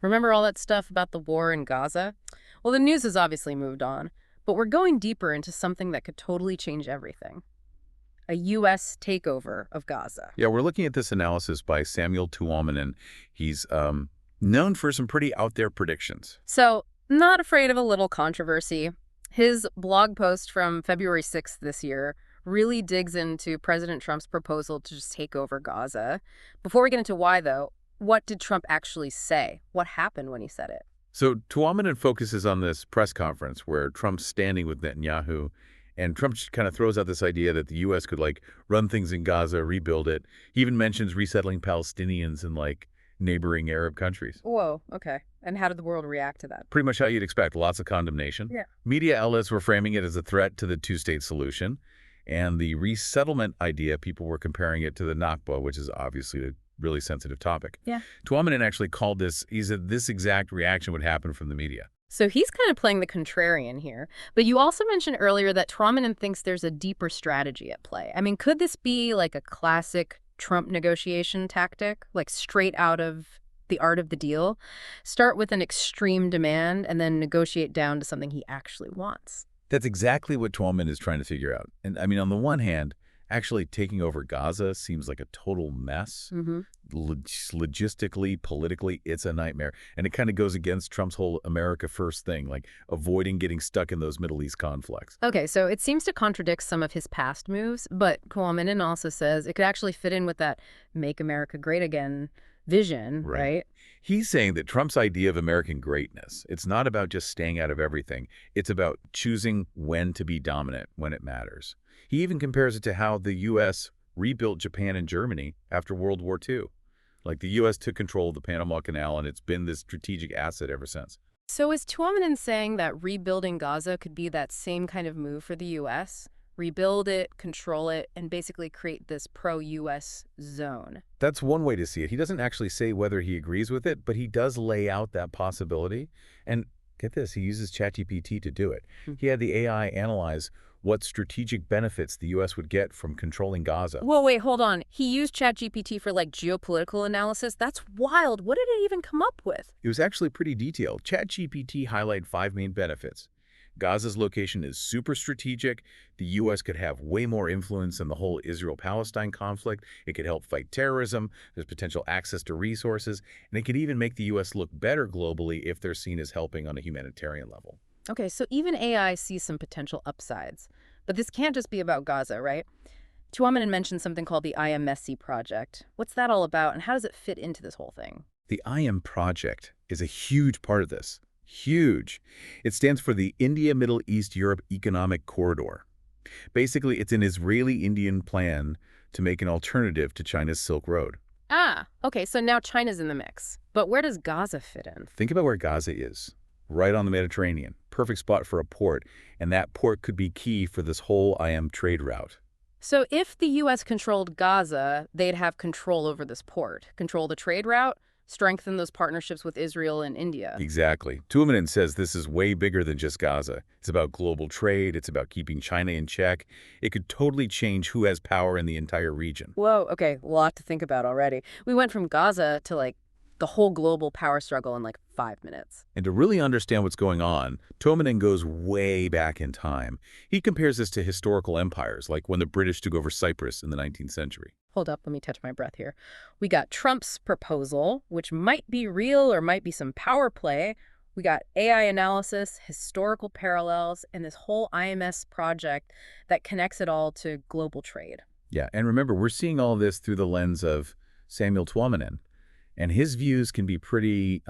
Remember all that stuff about the war in Gaza? Well, the news has obviously moved on, but we're going deeper into something that could totally change everything. A U.S. takeover of Gaza. Yeah, we're looking at this analysis by Samuel Tuominen. He's known for some pretty out there predictions. So, not afraid of a little controversy. His blog post from February 6th this year really digs into President Trump's proposal to just take over Gaza. Before we get into why, though, what did Trump actually say? What happened when he said it? So Tuominen focuses on this press conference where Trump's standing with Netanyahu, and Trump kind of throws out this idea that the U.S. could, run things in Gaza, rebuild it. He even mentions resettling Palestinians in, neighboring Arab countries. Whoa, okay. And how did the world react to that? Pretty much how you'd expect, lots of condemnation. Yeah. Media outlets were framing it as a threat to the two-state solution, and the resettlement idea, people were comparing it to the Nakba, which is obviously a really sensitive topic. Yeah. Tuominen actually called this, he said this exact reaction would happen from the media. So he's kind of playing the contrarian here. But you also mentioned earlier that Tuominen thinks there's a deeper strategy at play. I mean, could this be like a classic Trump negotiation tactic, like straight out of The Art of the Deal? Start with an extreme demand and then negotiate down to something he actually wants. That's exactly what Tuominen is trying to figure out. And I mean, on the one hand, actually taking over Gaza seems like a total mess. Logistically, politically, it's a nightmare. And it kind of goes against Trump's whole America First thing, like avoiding getting stuck in those Middle East conflicts. Okay, so it seems to contradict some of his past moves, but Tuominen also says it could actually fit in with that Make America Great Again vision, right? He's saying that Trump's idea of American greatness, it's not about just staying out of everything. It's about choosing when to be dominant, when it matters. He even compares it to how the U.S. rebuilt Japan and Germany after World War II. Like the U.S. took control of the Panama Canal, and it's been this strategic asset ever since. So is Tuominen saying that rebuilding Gaza could be that same kind of move for the U.S.? Rebuild it, control it, and basically create this pro-U.S. zone? That's one way to see it. He doesn't actually say whether he agrees with it, but he does lay out that possibility. And get this, he uses ChatGPT to do it. He had the AI analyze what strategic benefits the U.S. would get from controlling Gaza. Whoa, wait, hold on. He used ChatGPT for geopolitical analysis? That's wild. What did it even come up with? It was actually pretty detailed. ChatGPT highlighted 5 main benefits. Gaza's location is super strategic. The U.S. could have way more influence in the whole Israel-Palestine conflict. It could help fight terrorism. There's potential access to resources. And it could even make the U.S. look better globally if they're seen as helping on a humanitarian level. Okay, so even AI sees some potential upsides. But this can't just be about Gaza, right? Tuominen mentioned something called the IMSC project. What's that all about, and how does it fit into this whole thing? The IM project is a huge part of this. Huge. It stands for the India, Middle East, Europe Economic Corridor. Basically, it's an Israeli-Indian plan to make an alternative to China's Silk Road. Ah, okay, so now China's in the mix. But where does Gaza fit in? Think about where Gaza is. Right on the Mediterranean. Perfect spot for a port. And that port could be key for this whole IM trade route. So if the U.S. controlled Gaza, they'd have control over this port, control the trade route, strengthen those partnerships with Israel and India. Exactly. Tuominen says this is way bigger than just Gaza. It's about global trade. It's about keeping China in check. It could totally change who has power in the entire region. Whoa, okay, a lot to think about already. We went from Gaza to the whole global power struggle in 5 minutes. And to really understand what's going on, Tuominen goes way back in time. He compares this to historical empires, like when the British took over Cyprus in the 19th century. Hold up, let me catch my breath here. We got Trump's proposal, which might be real or might be some power play. We got AI analysis, historical parallels, and this whole IMS project that connects it all to global trade. Yeah, and remember, we're seeing all this through the lens of Samuel Tuominen. And his views can be pretty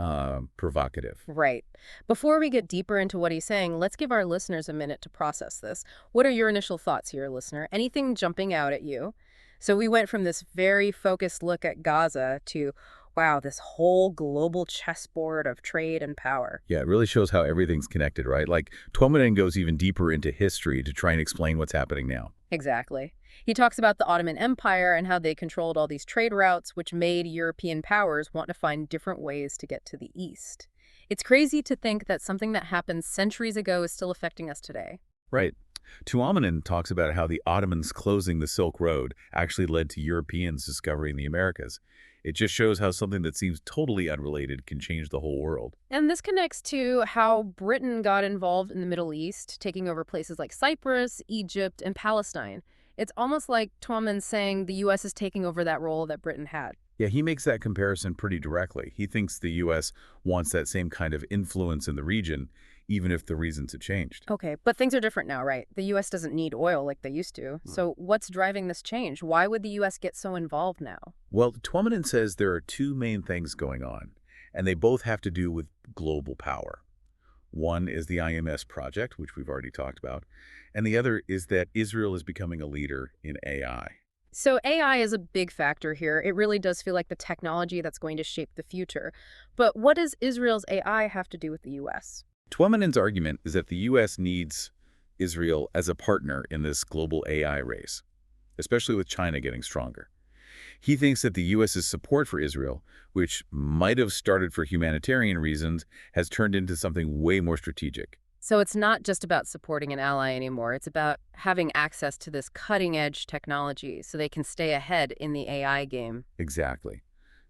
provocative. Right. Before we get deeper into what he's saying, let's give our listeners a minute to process this. What are your initial thoughts here, listener? Anything jumping out at you? So we went from this very focused look at Gaza to, wow, this whole global chessboard of trade and power. Yeah, it really shows how everything's connected, right? Tuominen goes even deeper into history to try and explain what's happening now. Exactly. He talks about the Ottoman Empire and how they controlled all these trade routes, which made European powers want to find different ways to get to the East. It's crazy to think that something that happened centuries ago is still affecting us today. Right. Tuominen talks about how the Ottomans closing the Silk Road actually led to Europeans discovering the Americas. It just shows how something that seems totally unrelated can change the whole world. And this connects to how Britain got involved in the Middle East, taking over places like Cyprus, Egypt, and Palestine. It's almost like Tuoman's saying the U.S. is taking over that role that Britain had. Yeah, he makes that comparison pretty directly. He thinks the U.S. wants that same kind of influence in the region, even if the reasons have changed. Okay, but things are different now, right? The U.S. doesn't need oil like they used to. So what's driving this change? Why would the U.S. get so involved now? Well, Tuomanen says there are two main things going on, and they both have to do with global power. One is the IMS project, which we've already talked about, and the other is that Israel is becoming a leader in AI. So AI is a big factor here. It really does feel like the technology that's going to shape the future. But what does Israel's AI have to do with the U.S.? Tuomanen's argument is that the U.S. needs Israel as a partner in this global AI race, especially with China getting stronger. He thinks that the U.S.'s support for Israel, which might have started for humanitarian reasons, has turned into something way more strategic. So it's not just about supporting an ally anymore. It's about having access to this cutting-edge technology so they can stay ahead in the AI game. Exactly.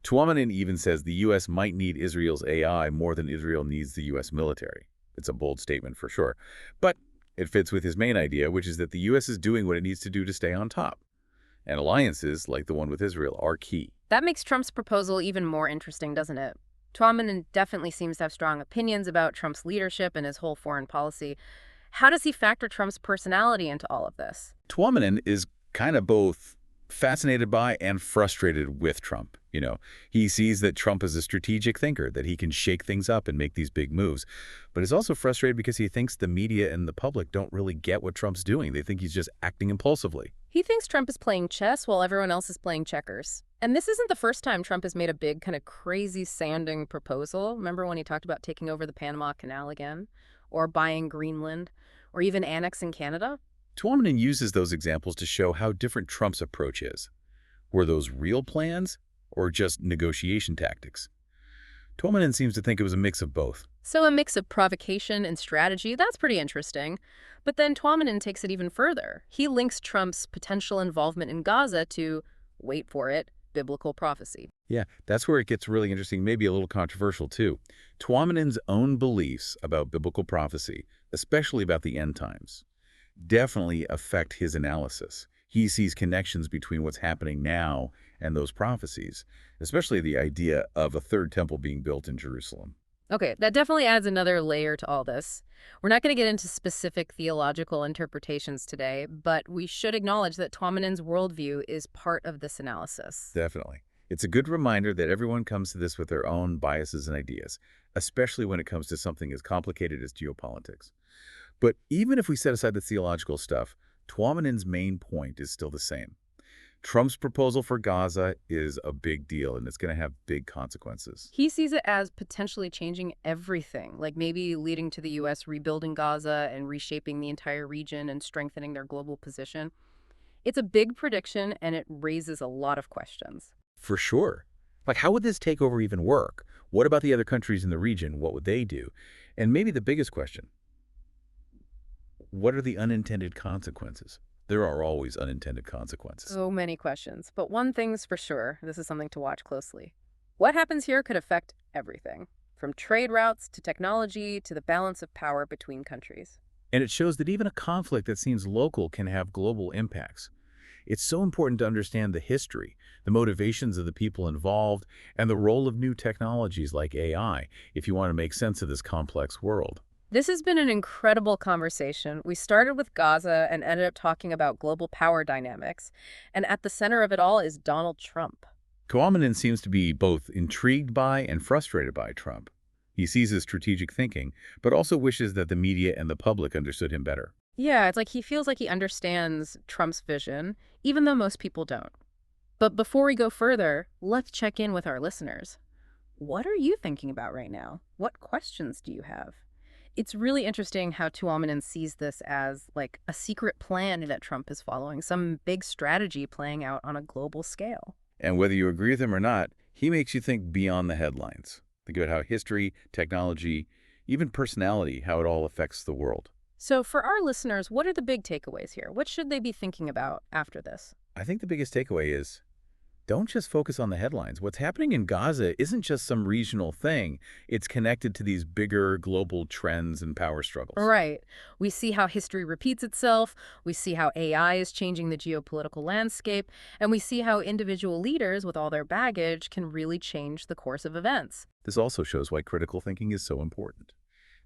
Tuomanen even says the U.S. might need Israel's AI more than Israel needs the U.S. military. It's a bold statement for sure. But it fits with his main idea, which is that the U.S. is doing what it needs to do to stay on top. And alliances, like the one with Israel, are key. That makes Trump's proposal even more interesting, doesn't it? Tuomanen definitely seems to have strong opinions about Trump's leadership and his whole foreign policy. How does he factor Trump's personality into all of this? Tuomanen is kind of both fascinated by and frustrated with Trump. He sees that Trump is a strategic thinker, that he can shake things up and make these big moves. But he's also frustrated because he thinks the media and the public don't really get what Trump's doing. They think he's just acting impulsively. He thinks Trump is playing chess while everyone else is playing checkers. And this isn't the first time Trump has made a big kind of crazy sounding proposal. Remember when he talked about taking over the Panama Canal again? Or buying Greenland? Or even annexing Canada? Tuomanen uses those examples to show how different Trump's approach is. Were those real plans or just negotiation tactics? Tuomanen seems to think it was a mix of both. So a mix of provocation and strategy, that's pretty interesting. But then Tuomanen takes it even further. He links Trump's potential involvement in Gaza to, wait for it, biblical prophecy. Yeah, that's where it gets really interesting, maybe a little controversial too. Tuomanen's own beliefs about biblical prophecy, especially about the end times, definitely affect his analysis. He sees connections between what's happening now and those prophecies, especially the idea of a third temple being built in Jerusalem. Okay, that definitely adds another layer to all this. We're not going to get into specific theological interpretations today, but we should acknowledge that Tuomanen's worldview is part of this analysis. Definitely. It's a good reminder that everyone comes to this with their own biases and ideas, especially when it comes to something as complicated as geopolitics. But even if we set aside the theological stuff, Tuomanen's main point is still the same. Trump's proposal for Gaza is a big deal, and it's going to have big consequences. He sees it as potentially changing everything, like maybe leading to the U.S. rebuilding Gaza and reshaping the entire region and strengthening their global position. It's a big prediction, and it raises a lot of questions. For sure. Like, how would this takeover even work? What about the other countries in the region? What would they do? And maybe the biggest question, what are the unintended consequences? There are always unintended consequences. So many questions, but one thing's for sure, this is something to watch closely. What happens here could affect everything, from trade routes to technology to the balance of power between countries. And it shows that even a conflict that seems local can have global impacts. It's so important to understand the history, the motivations of the people involved, and the role of new technologies like AI if you want to make sense of this complex world. This has been an incredible conversation. We started with Gaza and ended up talking about global power dynamics. And at the center of it all is Donald Trump. Tuomanen seems to be both intrigued by and frustrated by Trump. He sees his strategic thinking, but also wishes that the media and the public understood him better. Yeah, it's like he feels like he understands Trump's vision, even though most people don't. But before we go further, let's check in with our listeners. What are you thinking about right now? What questions do you have? It's really interesting how Tuomanen sees this as like a secret plan that Trump is following, some big strategy playing out on a global scale. And whether you agree with him or not, he makes you think beyond the headlines. Think about how history, technology, even personality, how it all affects the world. So for our listeners, what are the big takeaways here? What should they be thinking about after this? I think the biggest takeaway is Don't just focus on the headlines. What's happening in Gaza isn't just some regional thing. It's connected to these bigger global trends and power struggles. Right. We see how history repeats itself, we see how AI is changing the geopolitical landscape, and we see how individual leaders with all their baggage can really change the course of events. This also shows why critical thinking is so important.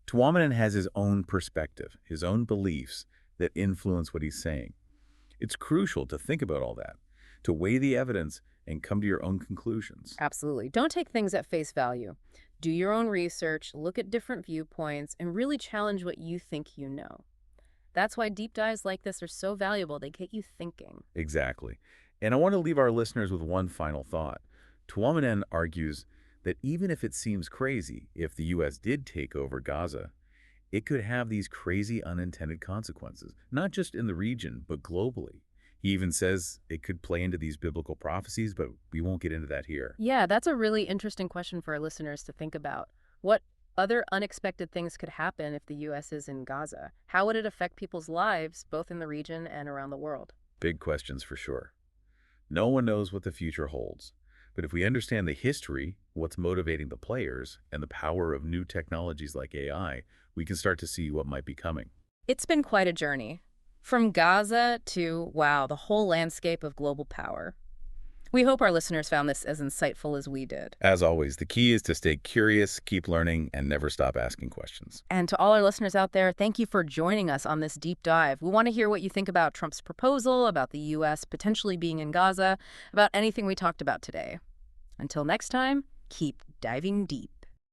Tuomanin has his own perspective, his own beliefs that influence what he's saying. It's crucial to think about all that, to weigh the evidence and come to your own conclusions. Absolutely. Don't take things at face value. Do your own research, look at different viewpoints, and really challenge what you think you know. That's why deep dives like this are so valuable. They get you thinking. Exactly. And I want to leave our listeners with one final thought. Tuomanin argues that even if it seems crazy, if the U.S. did take over Gaza, it could have these crazy unintended consequences, not just in the region, but globally. He even says it could play into these biblical prophecies, but we won't get into that here. Yeah, that's a really interesting question for our listeners to think about. What other unexpected things could happen if the U.S. is in Gaza? How would it affect people's lives, both in the region and around the world? Big questions for sure. No one knows what the future holds. But if we understand the history, what's motivating the players, and the power of new technologies like AI, we can start to see what might be coming. It's been quite a journey. From Gaza to, wow, the whole landscape of global power. We hope our listeners found this as insightful as we did. As always, the key is to stay curious, keep learning, and never stop asking questions. And to all our listeners out there, thank you for joining us on this deep dive. We want to hear what you think about Trump's proposal, about the U.S. potentially being in Gaza, about anything we talked about today. Until next time, keep diving deep.